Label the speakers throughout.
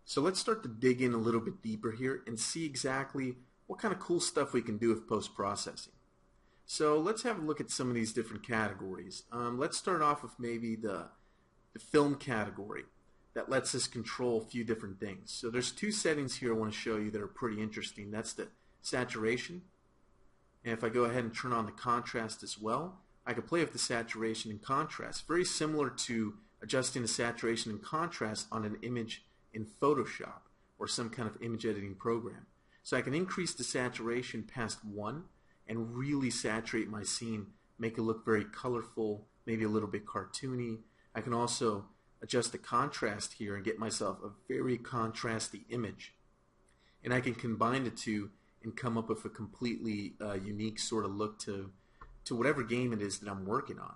Speaker 1: So let's start to dig in a little bit deeper here and see exactly what kind of cool stuff we can do with post-processing. So let's have a look at some of these different categories. Let's start off with maybe the film category that lets us control a few different things. So there's two settings here I want to show you that are pretty interesting. That's the saturation, and if I go ahead and turn on the contrast as well, I can play with the saturation and contrast. Very similar to adjusting the saturation and contrast on an image in Photoshop or some kind of image editing program. So I can increase the saturation past 1 and really saturate my scene, make it look very colorful, maybe a little bit cartoony. I can also adjust the contrast here and get myself a very contrasty image. And I can combine the two and come up with a completely unique sort of look to whatever game it is that I'm working on.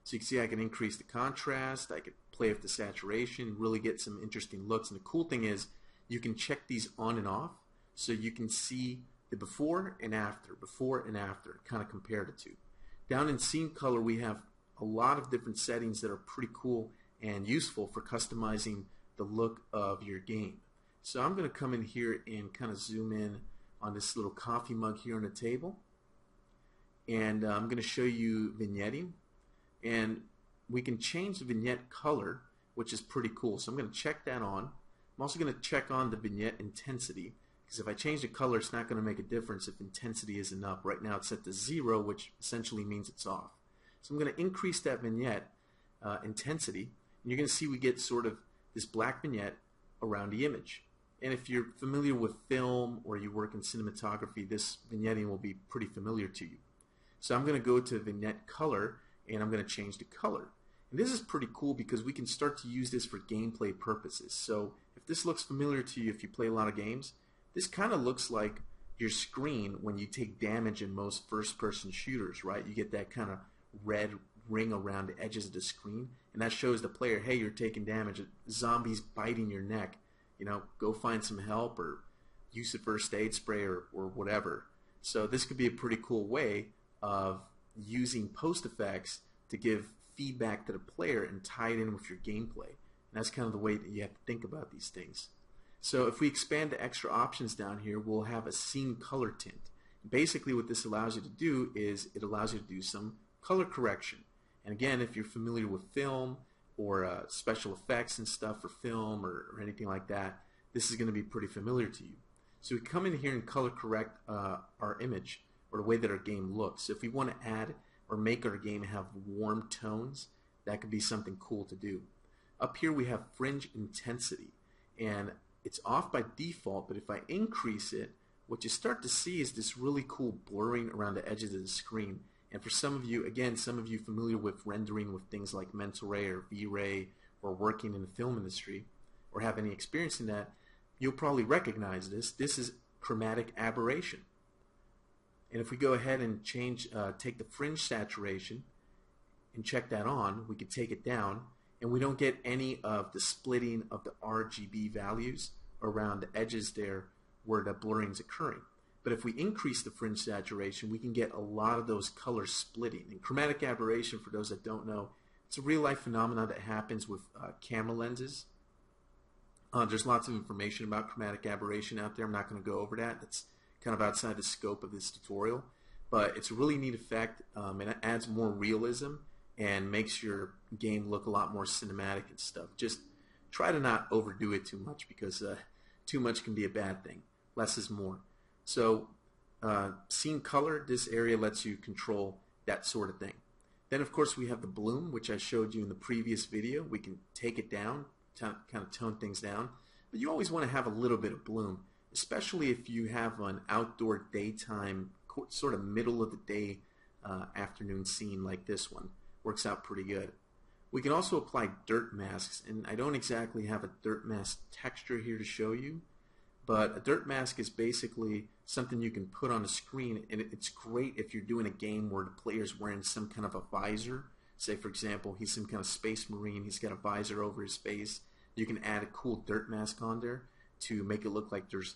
Speaker 1: So you can see I can increase the contrast, I could play with the saturation, really get some interesting looks. And the cool thing is you can check these on and off so you can see the before and after, kind of compare the two. Down in scene color we have a lot of different settings that are pretty cool and useful for customizing the look of your game. So I'm going to come in here and kind of zoom in on this little coffee mug here on the table, and I'm going to show you vignetting, and we can change the vignette color, which is pretty cool. So I'm going to check that on. I'm also going to check on the vignette intensity, because if I change the color it's not going to make a difference if intensity isn't up. Right now it's set to 0, which essentially means it's off. So I'm going to increase that vignette intensity, and you're going to see we get sort of this black vignette around the image. And if you're familiar with film or you work in cinematography, this vignetting will be pretty familiar to you. So I'm going to go to vignette color and I'm going to change the color. And this is pretty cool because we can start to use this for gameplay purposes. So if this looks familiar to you, if you play a lot of games, this kind of looks like your screen when you take damage in most first-person shooters, right? You get that kind of red ring around the edges of the screen, and that shows the player, hey, you're taking damage, zombies biting your neck. You know, go find some help or use a first aid spray or whatever. So this could be a pretty cool way of using post effects to give feedback to the player and tie it in with your gameplay. And that's kind of the way that you have to think about these things. So if we expand the extra options down here, we'll have a scene color tint. Basically what this allows you to do is it allows you to do some color correction. And again, if you're familiar with film or special effects and stuff for film or anything like that, this is going to be pretty familiar to you. So we come in here and color correct our image or the way that our game looks. So if we want to add or make our game have warm tones, that could be something cool to do. Up here we have fringe intensity, and it's off by default, but if I increase it, what you start to see is this really cool blurring around the edges of the screen. And for some of you, again, some of you familiar with rendering with things like mental ray or V-Ray or working in the film industry or have any experience in that, you'll probably recognize this. This is chromatic aberration. And if we go ahead and change, take the fringe saturation and check that on, we could take it down, and we don't get any of the splitting of the RGB values around the edges there where the blurring is occurring. But if we increase the fringe saturation, we can get a lot of those colors splitting. And chromatic aberration, for those that don't know, it's a real-life phenomenon that happens with camera lenses. There's lots of information about chromatic aberration out there. I'm not going to go over that. That's kind of outside the scope of this tutorial. But it's a really neat effect, and it adds more realism and makes your game look a lot more cinematic and stuff. Just try to not overdo it too much, because too much can be a bad thing. Less is more. So scene color, this area lets you control that sort of thing. Then of course we have the bloom, which I showed you in the previous video. We can take it down, kind of tone things down, but you always want to have a little bit of bloom, especially if you have an outdoor daytime, sort of middle of the day afternoon scene like this one. Works out pretty good. We can also apply dirt masks, and I don't exactly have a dirt mask texture here to show you, but a dirt mask is basically something you can put on a screen, and it's great if you're doing a game where the player's wearing some kind of a visor. Say, for example, he's some kind of space marine, he's got a visor over his face. You can add a cool dirt mask on there to make it look like there's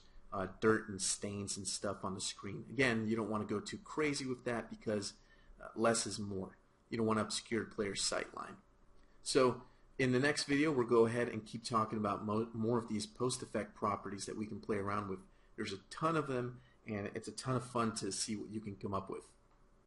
Speaker 1: dirt and stains and stuff on the screen. Again, you don't want to go too crazy with that because less is more. You don't want to obscure the player's sight line. So In the next video, we'll go ahead and keep talking about more of these post-effect properties that we can play around with. There's a ton of them, and it's a ton of fun to see what you can come up with.